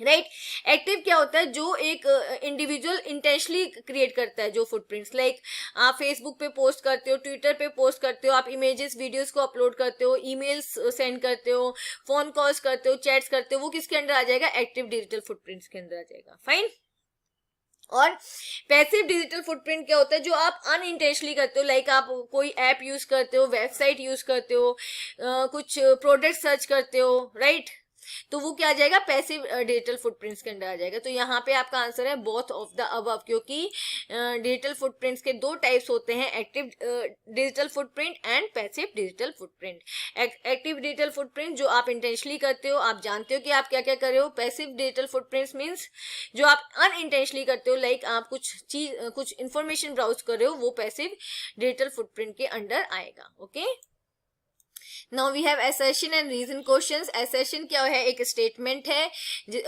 right. Active क्या होता है, जो एक इंडिविजुअल इंटेंशनली क्रिएट करता है जो फुटप्रिंट्स, लाइक आप फेसबुक पे पोस्ट करते हो, ट्विटर पे पोस्ट करते हो, आप इमेजेस वीडियोस को अपलोड करते हो, ईमेल्स सेंड करते हो, फोन कॉल्स करते हो, चैट्स करते हो, वो किसके अंदर आ जाएगा, एक्टिव डिजिटल फुटप्रिंट्स के अंदर आ जाएगा। फाइन। और पैसिव डिजिटल फुटप्रिंट क्या होता है, जो आप अनइंटेंशनली करते हो, लाइक आप कोई ऐप यूज करते हो, वेबसाइट यूज करते हो, कुछ प्रोडक्ट सर्च करते हो, राइट, तो वो क्या आ जाएगा, पैसिव डिजिटल फुटप्रिंट्स के अंदर आ जाएगा। तो यहाँ पे आपका आंसर है बोथ ऑफ द अबव, क्योंकि डिजिटल फुटप्रिंट्स के दो टाइप्स होते हैं, active digital footprint and passive digital footprint. Active digital footprint जो आप इंटेंशनली करते हो, आप जानते हो कि आप क्या क्या कर रहे हो। पैसिव डिजिटल फुटप्रिंट्स मीन्स जो आप अनइंटेंशनली करते हो, लाइक आप कुछ इंफॉर्मेशन ब्राउज कर रहे हो, वो पैसिव डिजिटल फुटप्रिंट के अंडर आएगा। Okay, now we have assertion and reason questions. Assertion क्या है, एक स्टेटमेंट है,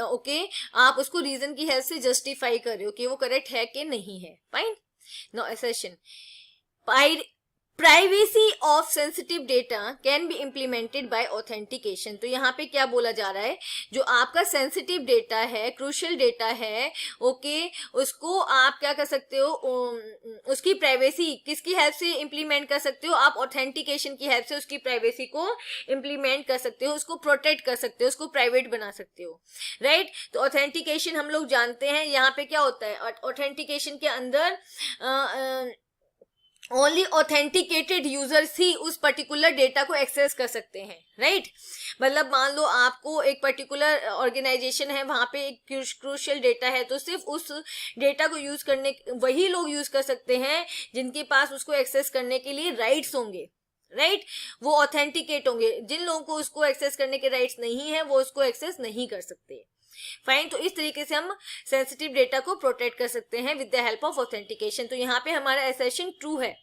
ओके, आप उसको रीजन की हेल्प से जस्टिफाई कर रहे हो कि वो करेक्ट है कि नहीं है। Fine. Now assertion, privacy of sensitive data can be implemented bye authentication. तो यहाँ पे क्या बोला जा रहा है, जो आपका सेंसिटिव डेटा है, क्रूशियल डेटा है, ओके, उसको आप क्या कर सकते हो, उसकी प्राइवेसी किसकी हेल्प से इम्प्लीमेंट कर सकते हो, आप ऑथेंटिकेशन की हेल्प से उसकी प्राइवेसी को इम्प्लीमेंट कर सकते हो, उसको प्रोटेक्ट कर सकते हो, उसको प्राइवेट बना सकते हो, राइट। तो ऑथेंटिकेशन हम लोग जानते हैं, यहाँ पे क्या होता है, ऑथेंटिकेशन के अंदर ओनली ऑथेंटिकेटेड यूजर्स ही उस पर्टिकुलर डेटा को एक्सेस कर सकते हैं, राइट। मतलब मान लो आपको एक पर्टिकुलर ऑर्गेनाइजेशन है, वहां पे एक क्रूशियल डेटा है, तो सिर्फ उस डेटा को यूज करने वही लोग यूज कर सकते हैं जिनके पास उसको एक्सेस करने के लिए राइट्स होंगे, राइट, वो ऑथेंटिकेट होंगे। जिन लोगों को उसको एक्सेस करने के राइट्स नहीं है, वो उसको एक्सेस नहीं कर सकते। फाइन। तो इस तरीके से हम सेंसिटिव डेटा को प्रोटेक्ट कर सकते हैं with the help of authentication. तो यहाँ पे हमारा असर्शन ट्रू है,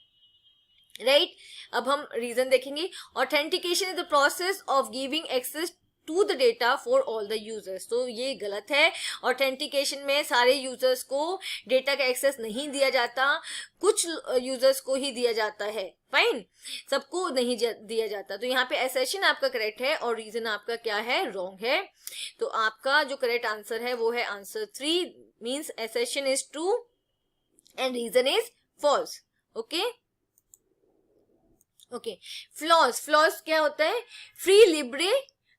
राइट। अब हम रीजन देखेंगे। Authentication is the process of giving access to the data for all the users. तो ये गलत है, ऑथेंटिकेशन में सारे यूजर्स को डेटा का एक्सेस नहीं दिया जाता, कुछ यूजर्स को ही दिया जाता है। फाइन, सबको नहीं दिया जाता। तो यहाँ पे असर्शन आपका करेक्ट है और रीजन आपका क्या है, रॉन्ग है। तो आपका जो करेक्ट आंसर है वो है answer 3, means assertion is true and reason is false. Okay okay, FLOSS क्या होता है, free libre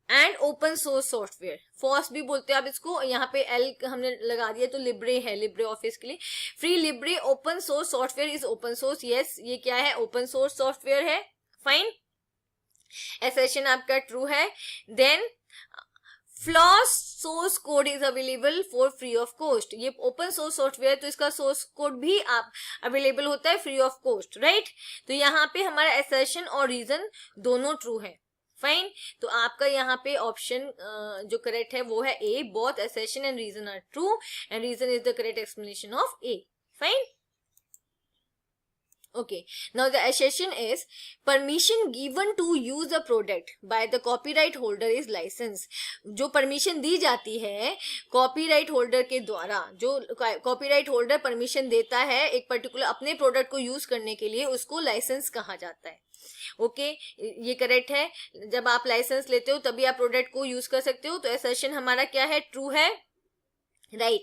and open source software, FOSS भी बोलते हैं आप इसको, यहाँ पे एल हमने लगा दिया तो लिब्रे है, लिब्रे ऑफिस के लिए। Free libre open source software is open source, yes, ये क्या है, ओपन सोर्स सॉफ्टवेयर है। फाइन, असर्शन आपका ट्रू है। Then FLOSS source code is available for free of cost, ये ओपन सोर्स सॉफ्टवेयर, तो इसका सोर्स कोड भी आप अवेलेबल होता है फ्री ऑफ कॉस्ट, राइट। तो यहाँ पे हमारा असर्शन और रीजन दोनों ट्रू है। फाइन, तो आपका यहाँ पे ऑप्शन जो करेक्ट है वो है A, both assertion and reason are true and reason is the correct explanation of A. Fine, okay, now the assertion is permission given to use a product by the copyright holder is license। जो permission दी जाती है copyright holder के द्वारा, जो copyright holder permission देता है एक particular अपने प्रोडक्ट को यूज करने के लिए, उसको लाइसेंस कहा जाता है। ओके, ये करेक्ट है, जब आप लाइसेंस लेते हो तभी आप प्रोडक्ट को यूज कर सकते हो। तो असर्शन हमारा क्या है, ट्रू है, right.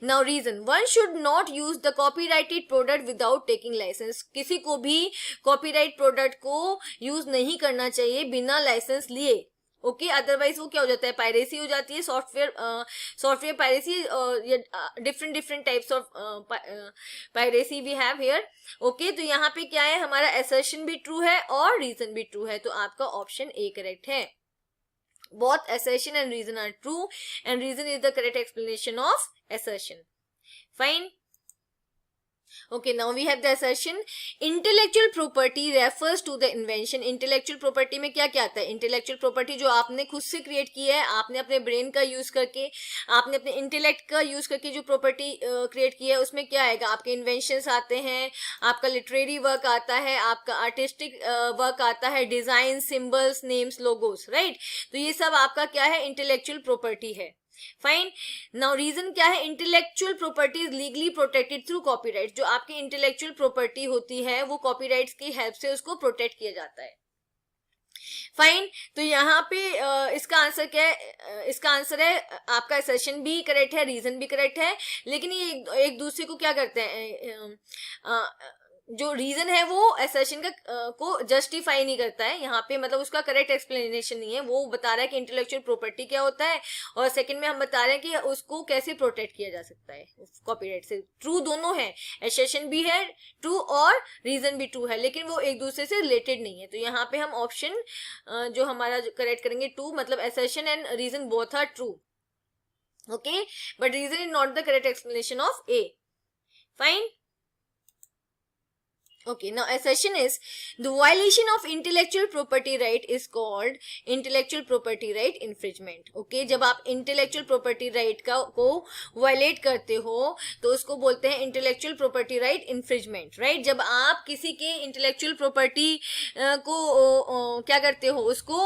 Now reason, one should not use the copyrighted product without taking license, किसी को भी कॉपीराइट प्रोडक्ट को यूज नहीं करना चाहिए बिना लाइसेंस लिए। ओके, अदरवाइज वो क्या हो जाता है, पायरेसी हो जाती है, software piracy, different types of piracy we have here. Okay, तो यहाँ पे क्या है, हमारा असर्शन भी ट्रू है और रीजन भी ट्रू है, तो आपका ऑप्शन ए करेक्ट है। Both assertion and reason are true and reason is the correct explanation of assertion. Fine. Okay, now we have the assertion intellectual property refers to the invention. intellectual property में क्या क्या आता है? intellectual property जो आपने खुद से create की है, आपने अपने brain का use करके, आपने अपने intellect का use करके जो property create की है, उसमें क्या आएगा? आपके inventions आते हैं, आपका literary work आता है, आपका artistic work आता है, design, symbols, names, logos, right? तो ये सब आपका क्या है? intellectual property है. फाइन. नाउ रीजन क्या है? Intellectual property is legally protected through copyright. जो आपकी इंटेलेक्चुअल प्रॉपर्टी होती है वो कॉपीराइट्स की हेल्प से उसको प्रोटेक्ट किया जाता है. फाइन. तो यहाँ पे इसका आंसर क्या है? इसका आंसर है आपका असर्शन भी करेक्ट है, रीजन भी करेक्ट है, लेकिन ये एक दूसरे को क्या करते हैं, जो रीजन है वो असर्शन का को जस्टिफाई नहीं करता है यहाँ पे, मतलब उसका करेक्ट एक्सप्लेनेशन नहीं है. वो बता रहा है कि इंटेलेक्चुअल प्रॉपर्टी क्या होता है, और सेकंड में हम बता रहे हैं कि उसको कैसे प्रोटेक्ट किया जा सकता है कॉपीराइट से. ट्रू दोनों है, असर्शन भी है ट्रू और रीजन भी ट्रू है, लेकिन वो एक दूसरे से रिलेटेड नहीं है. तो यहाँ पे हम ऑप्शन जो हमारा करेक्ट करेंगे टू, मतलब assertion and reason both are true. Okay, but reason is not the correct explanation of A. Fine. Okay, now assertion is the violation of intellectual property right is called intellectual property right infringement. Okay, जब आप intellectual property right को violate करते हो तो उसको बोलते हैं intellectual property right infringement, right? जब आप किसी के intellectual property को क्या करते हो, उसको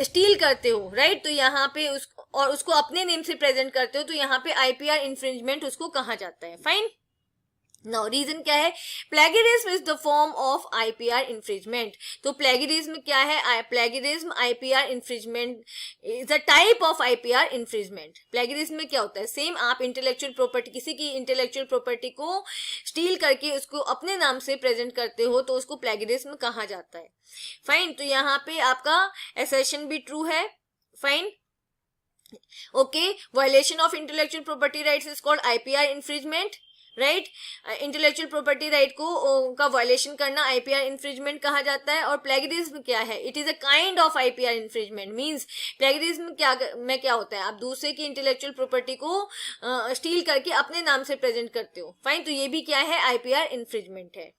steal करते हो, right? तो यहाँ पे उसको अपने नेम से प्रेजेंट करते हो, तो यहाँ पे IPR infringement उसको कहा जाता है. फाइन. Now रीजन क्या है? Plagiarism is the form of IPR infringement. तो प्लेगरिज्म क्या है? Plagiarism IPR infringement is a type of IPR infringement. Plagiarism में क्या होता है? सेम आप इंटेलेक्चुअल प्रॉपर्टी, किसी की इंटेलेक्चुअल प्रॉपर्टी को स्टील करके उसको अपने नाम से प्रेजेंट करते हो तो उसको प्लेगरिज्म कहा जाता है. फाइन. तो यहाँ पे आपका असर्शन भी ट्रू है. Fine. Okay, violation of intellectual property rights is called IPR infringement, right. Intellectual property right को का वायलेशन करना IPR इन्फ्रिजमेंट कहा जाता है. और प्लेगरिज्म क्या है? It is a kind of IPR infringement. Means plagiarism क्या होता है? आप दूसरे की इंटेलेक्चुअल प्रॉपर्टी को स्टील करके अपने नाम से प्रेजेंट करते हो. फाइन. तो ये भी क्या है? IPR इन्फ्रिजमेंट है.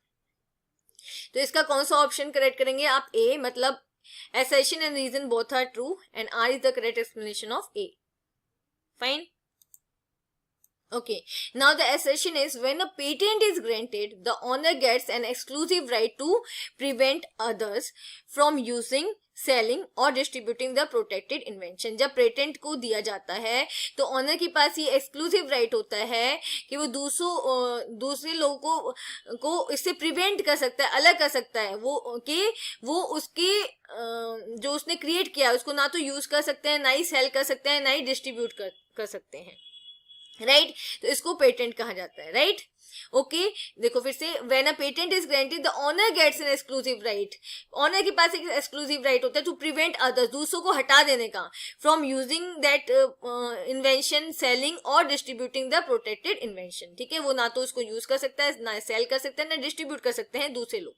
तो इसका कौन सा ऑप्शन करेक्ट करेंगे आप? ए, मतलब assertion and reason both are true and R is the correct explanation of A. Fine. Okay, now the assertion is when a patent is granted, the owner gets an exclusive right to prevent others from using, selling or distributing the protected invention. जब patent को दिया जाता है तो honour के पास ये exclusive right होता है कि वो दूसरे लोगों को इससे प्रिवेंट कर सकता है, अलग कर सकता है, वो उसके जो उसने क्रिएट किया उसको ना तो यूज कर सकते हैं, ना ही सेल कर सकते हैं, ना ही डिस्ट्रीब्यूट कर सकते हैं. राइट. तो इसको पेटेंट कहा जाता है. राइट. ओके, देखो फिर से, when a patent is granted the owner gets an exclusive right. Owner के पास एक एक्सक्लूसिव राइट होता है टू प्रिवेंट अदर्स, दूसरों को हटा देने का, from using that invention, selling और डिस्ट्रीब्यूटिंग द प्रोटेक्टेड इन्वेंशन. ठीक है, वो ना तो उसको यूज कर सकता है, ना सेल कर सकता है, ना डिस्ट्रीब्यूट कर सकते हैं दूसरे लोग.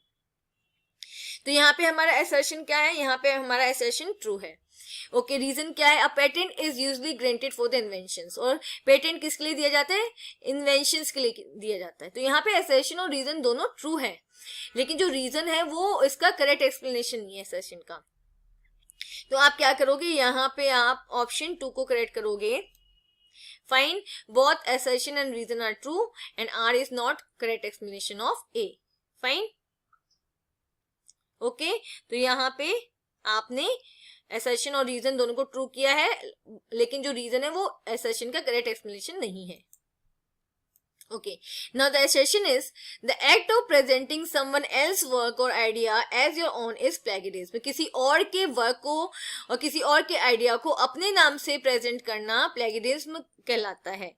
तो यहाँ पे हमारा असर्शन क्या है? यहाँ पे हमारा असर्शन ट्रू है. ओके, रीजन क्या है? अ patent is usually granted for the inventions. और पेटेंट किसके लिए दिया जाता है? इन्वेंशंस के लिए दिया जाता है. तो यहाँ पे असर्शन और रीजन दोनों ट्रू है, लेकिन जो रीजन है वो इसका करेक्ट एक्सप्लेनेशन नहीं है असर्शन का. तो आप क्या करोगे? यहाँ पे आप ऑप्शन 2 को करेक्ट करोगे. Fine. Both assertion and reason are true and R is not correct explanation of A. Fine. Okay, तो यहाँ पे आपने असर्शन और रीजन दोनों को ट्रू किया है, लेकिन जो रीजन है वो असर्शन का करेक्ट एक्सप्लेनेशन नहीं है. Okay, now the assertion is the act of presenting someone else work और idea as your own is plagiarism. किसी और के वर्क को और किसी और के आइडिया को अपने नाम से प्रेजेंट करना प्लेगरिज्म कहलाता है.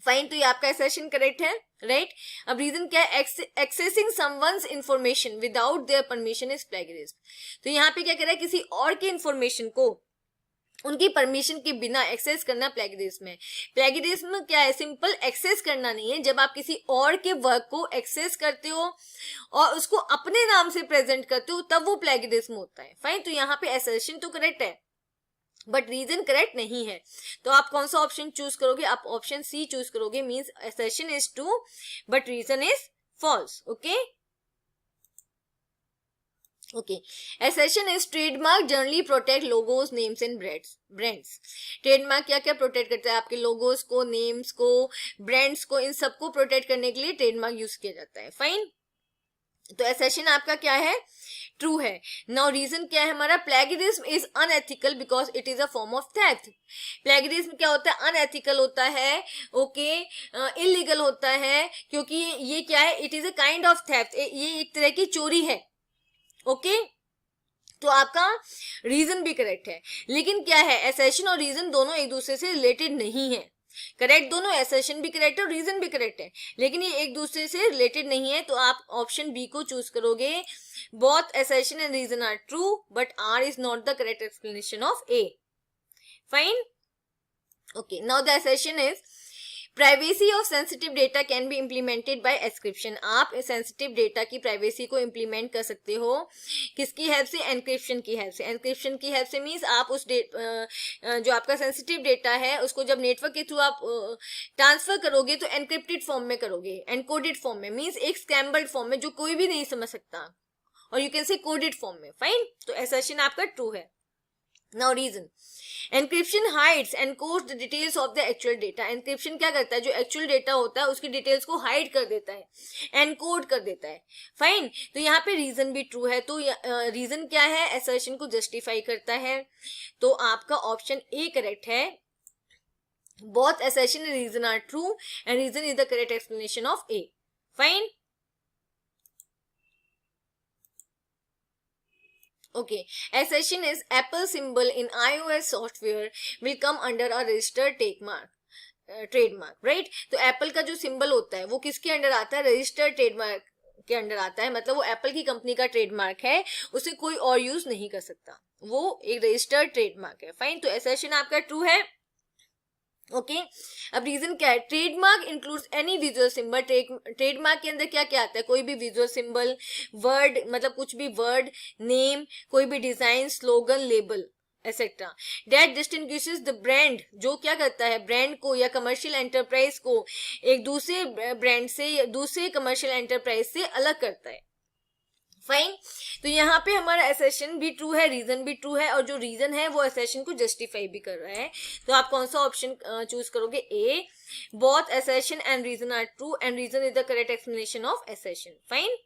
फाइन. तो ये आपका असर्शन करेक्ट है. राइट. अब रीजन क्या है? Accessing someone's information without their permission is plagiarism. तो यहाँ पे क्या कह रहा है? किसी और के इंफॉर्मेशन को उनकी परमिशन के बिना एक्सेस करना प्लेगरिज्म है. प्लेगरिज्म क्या है? सिंपल एक्सेस करना नहीं है. जब आप किसी और के वर्क को एक्सेस करते हो और उसको अपने नाम से प्रेजेंट करते हो तब वो प्लेगरिज्म होता है. फाइन. तो यहाँ पे असर्शन तो करेक्ट है, बट रीजन करेक्ट नहीं है, तो आप कौन सा ऑप्शन चूज करोगे? आप ऑप्शन सी चूज करोगे, means assertion is true but reason is false. Okay okay. assertion is trademark generally protect logos, names and brands. Trademark क्या क्या प्रोटेक्ट करता है? आपके लोगोस को, नेम्स को, ब्रांड्स को, इन सबको प्रोटेक्ट करने के लिए ट्रेडमार्क यूज किया जाता है. फाइन. तो assertion आपका क्या है? ट्रू है. नाउ रीजन क्या है हमारा? Plagiarism is unethical because it is a form of theft. Plagiarism क्या होता है? अनएथिकल होता है. ओके. इलीगल होता है, क्योंकि ये क्या है? It is a kind of theft. ये एक तरह की चोरी है. ओके. तो आपका रीजन भी करेक्ट है. लेकिन क्या है, assertion और रीजन दोनों एक दूसरे से रिलेटेड नहीं है. करेक्ट दोनों, assertion भी करेक्ट है और रीजन भी करेक्ट है, लेकिन ये एक दूसरे से रिलेटेड नहीं है. तो आप ऑप्शन बी को चूज करोगे. Both assertion and reason are true but R is not the correct explanation of A. Fine. Okay. Now the assertion is privacy of sensitive data can be implemented by encryption. आप sensitive data की privacy को implement कर सकते हो. किसकी help से? Encryption की help से. एन्क्रिप्शन की हेल्प से मीन्स आप उस जो आपका सेंसिटिव डेटा है उसको जब नेटवर्क के थ्रू आप ट्रांसफर करोगे तो एनक्रिप्टेड फॉर्म में करोगे, एनकोडेड फॉर्म में, मीन्स एक स्क्रैम्बल्ड फॉर्म में जो कोई भी नहीं समझ सकता, और you can say coded form में. फाइन. तो assertion आपका ट्रू है. Now reason. Encryption hides and codes the details of the actual data. Encryption क्या करता है? जो एक्चुअल डेटा होता है उसकी डिटेल्स को हाइड कर देता है, एनकोड कर देता है. फाइन. तो यहाँ पे रीजन भी ट्रू है. तो रीजन क्या है? assertion को जस्टिफाई करता है. तो आपका ऑप्शन ए करेक्ट है. Both assertion and reason are true and reason is the correct explanation of A. Fine. Okay. Assertion is Apple symbol in iOS software will come under a registered trademark, right? तो Apple का जो symbol होता है वो किसके under आता है? Registered trademark के अंडर आता है. मतलब वो एप्पल की कंपनी का ट्रेडमार्क है, उसे कोई और यूज नहीं कर सकता, वो एक रजिस्टर्ड ट्रेडमार्क है. फाइन. तो assertion आपका ट्रू है. ओके. अब रीजन क्या है? Trademark includes any visual symbol. Trademark के अंदर क्या क्या आता है? कोई भी विजुअल सिंबल, वर्ड, मतलब कुछ भी वर्ड, नेम, कोई भी design, slogan, label etcetera. That distinguishes the brand. जो क्या करता है? ब्रांड को या कमर्शियल एंटरप्राइज को एक दूसरे ब्रांड से या दूसरे कमर्शियल एंटरप्राइज से अलग करता है. फाइन. तो यहाँ पे हमारा assertion भी ट्रू है, रीजन भी ट्रू है, और जो रीजन है वो assertion को जस्टिफाई भी कर रहा है. तो आप कौन सा ऑप्शन चूज करोगे? A. Both assertion and reason are true and reason is the correct explanation of assertion. Fine.